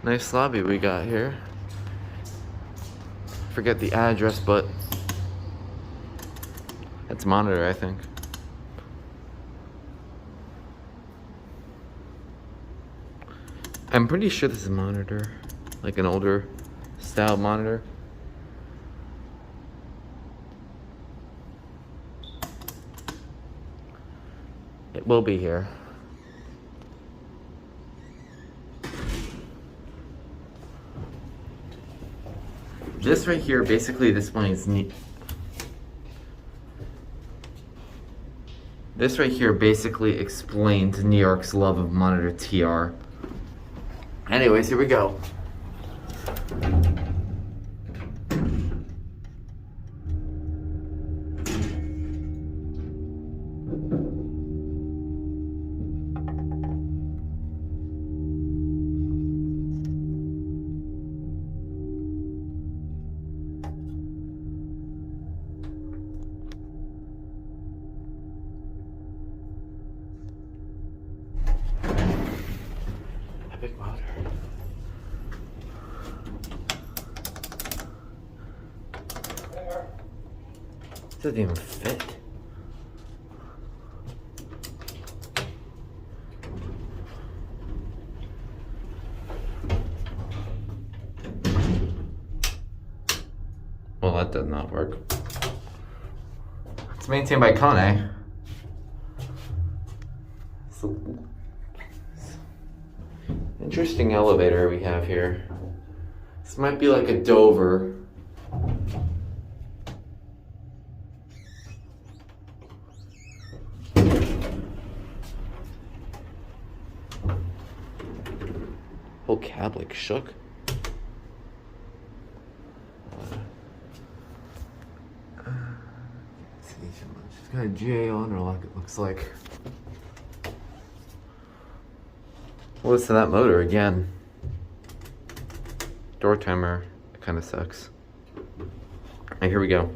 Nice lobby we got here. Forget the address, but that's monitor, I think. I'm pretty sure this is a monitor, like an older style monitor. It will be here. This right here basically displays This right here basically explains New York's love of monitor TR. Anyways, here we go. Big motor. This doesn't even fit. Well, that does not work. It's maintained by KONE. Interesting elevator we have here. This might be like a Dover. Whole cab like shook. She's got a GA on her, like it looks like. What's to that motor again? Door timer, it kind of sucks. Alright, here we go.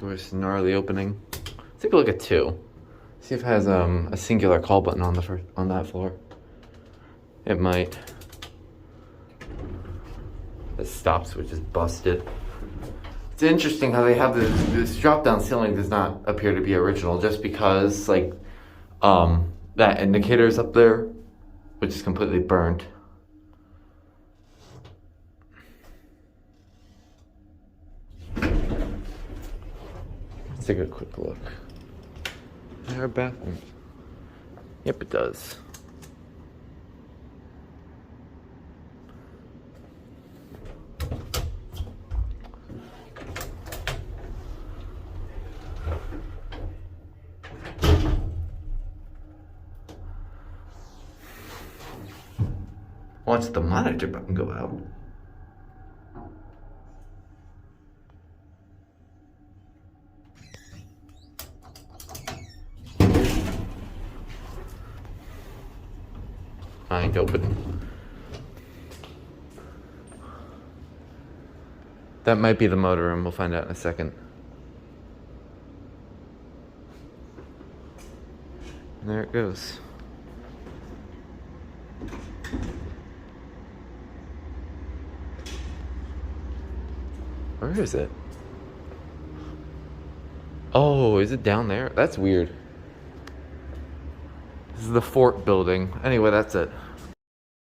Door's gnarly opening. Let's take a look at 2. See if it has a singular call button on the on that floor. It might. The stop switch is busted. It's interesting how they have this drop-down ceiling does not appear to be original, just because like that indicator is up there, which is completely burnt. Let's take a quick look. Our bathroom. Yep, it does. Watch the monitor button go out. I ain't open. That might be the motor room. We'll find out in a second. And there it goes. Where is it? Oh, is it down there? That's weird. This is the Forte building. Anyway, that's it.